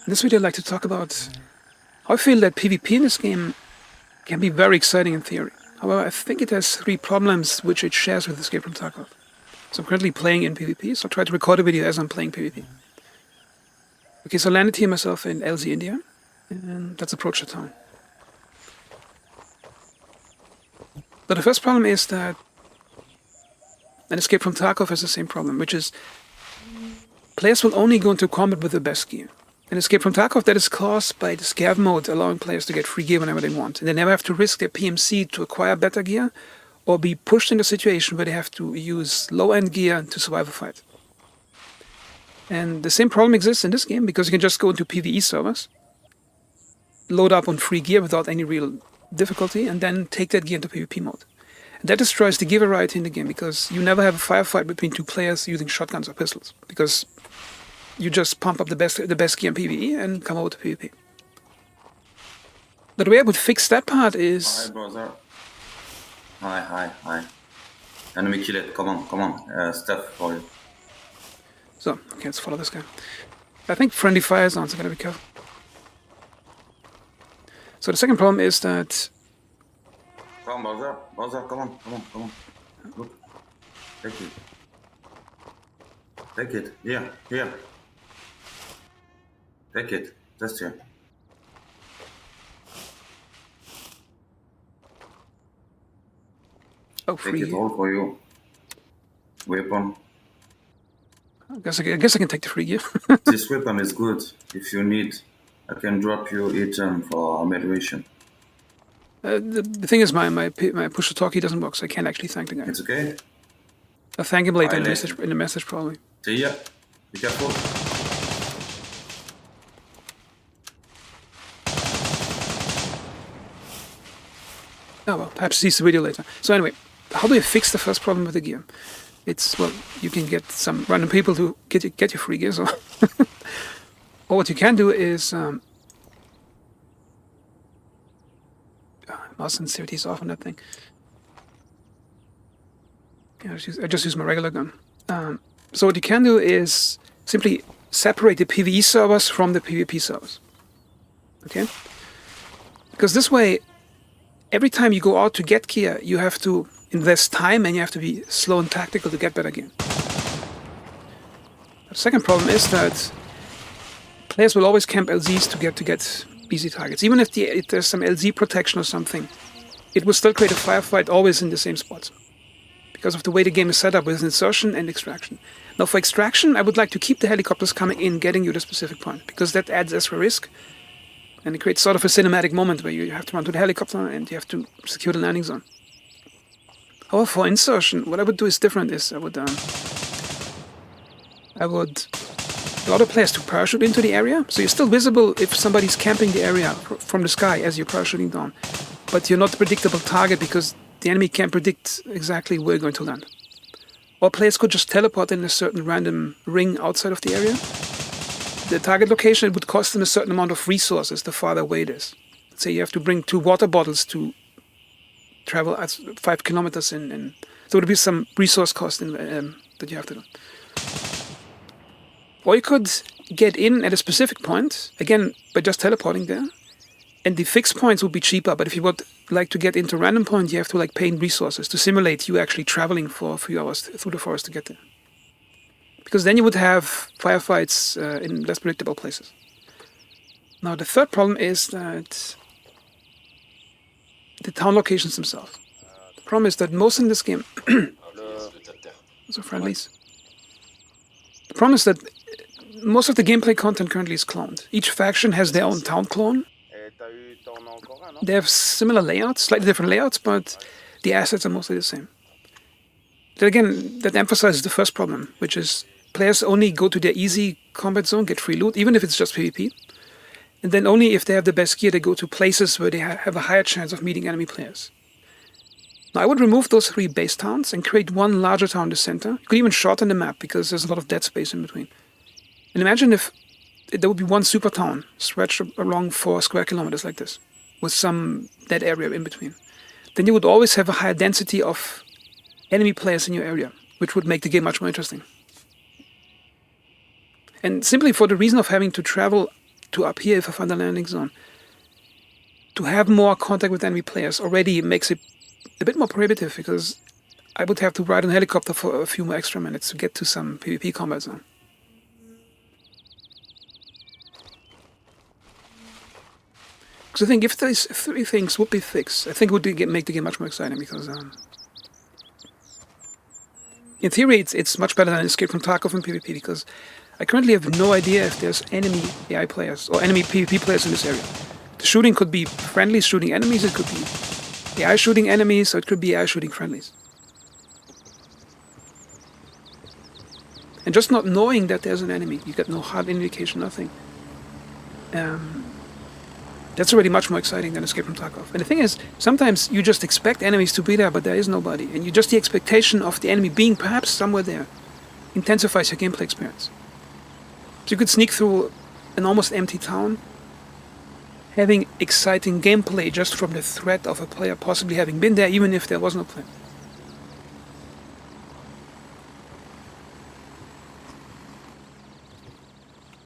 In this video I'd like to talk about how I feel that PvP in this game can be very exciting in theory. However, I think it has three problems which it shares with Escape from Tarkov. So I'm currently playing in PvP, so I'll try to record a video as I'm playing PvP. Okay, so I landed here myself in LZ, India, and let's approach the town. But the first problem is that an Escape from Tarkov has the same problem, which is players will only go into combat with the best gear. In Escape from Tarkov, that is caused by the scav mode, allowing players to get free gear whenever they want. And they never have to risk their PMC to acquire better gear, or be pushed in a situation where they have to use low-end gear to survive a fight. And the same problem exists in this game, because you can just go into PvE servers, load up on free gear without any real difficulty, and then take that gear into PvP mode. And that destroys the gear variety in the game, because you never have a firefight between two players using shotguns or pistols, because you just pump up the best gear in PvE and come over to PvP. But the way I would fix that part is... Hi, brother. Hi. Enemy kill it. Come on. Steph for you. So, okay, let's follow this guy. I think friendly fire zones are going to be careful. So the second problem is that... Come on, brother. Come on. Look. Take it. Here. Take it. Just here. Oh, free. Take it all for you. Weapon. I guess I can take the free gear. This weapon is good. If you need, I can drop you item for evaluation. The thing is, my push-to-talkie doesn't work, so I can't actually thank the guy. It's okay. I'll thank him later in the message, probably. See ya. Be careful. Oh well, perhaps sees the video later. So anyway, how do you fix the first problem with the gear? It's, well, you can get some random people to get you free gear, so... Or what you can do is... mouse sensitivity is off on that thing. Yeah, I just use my regular gun. So what you can do is simply separate the PvE servers from the PvP servers. Okay? Because this way, every time you go out to get gear, you have to invest time and you have to be slow and tactical to get better gear. The second problem is that players will always camp LZs to get easy targets. Even if there's some LZ protection or something, it will still create a firefight always in the same spots, because of the way the game is set up with insertion and extraction. Now for extraction, I would like to keep the helicopters coming in, getting you to a specific point, because that adds extra risk, and it creates sort of a cinematic moment where you have to run to the helicopter and you have to secure the landing zone. However, for insertion, what I would do is different. I would allow the players to parachute into the area, so you're still visible if somebody's camping the area from the sky as you're parachuting down. But you're not a predictable target because the enemy can't predict exactly where you're going to land. Or players could just teleport in a certain random ring outside of the area. The target location, it would cost them a certain amount of resources the farther away it is. Let's say you have to bring 2 water bottles to travel 5 kilometers in. So there would be some resource cost that you have to do. Or you could get in at a specific point, again, by just teleporting there. And the fixed points would be cheaper, but if you would like to get into random points, you have to pay in resources to simulate you actually traveling for a few hours through the forest to get there. Because then you would have firefights in less predictable places. Now the third problem is that the town locations themselves. The problem is that most in this game... Those are friendlies. The problem is that most of the gameplay content currently is cloned. Each faction has their own town clone. They have similar layouts, slightly different layouts, but the assets are mostly the same. Then again, that emphasizes the first problem, which is players only go to their easy combat zone, get free loot, even if it's just PvP. And then only if they have the best gear, they go to places where they have a higher chance of meeting enemy players. Now I would remove those 3 base towns and create one larger town in the center. You could even shorten the map because there's a lot of dead space in between. And imagine if there would be one super town stretched along 4 square kilometers like this, with some dead area in between. Then you would always have a higher density of enemy players in your area, which would make the game much more interesting. And simply for the reason of having to travel to up here if I find a landing zone. To have more contact with enemy players already makes it a bit more prohibitive, because I would have to ride on a helicopter for a few more extra minutes to get to some PvP combat zone. Because I think if these 3 things would be fixed, I think it would make the game much more exciting, because in theory it's much better than Escape from Tarkov in PvP, because I currently have no idea if there's enemy AI players or enemy PvP players in this area. The shooting could be friendlies shooting enemies, it could be AI shooting enemies, or it could be AI shooting friendlies. And just not knowing that there's an enemy, you get no hard indication, nothing. That's already much more exciting than Escape from Tarkov. And the thing is, sometimes you just expect enemies to be there, but there is nobody. And just the expectation of the enemy being perhaps somewhere there intensifies your gameplay experience. So you could sneak through an almost empty town, having exciting gameplay just from the threat of a player possibly having been there, even if there was no player.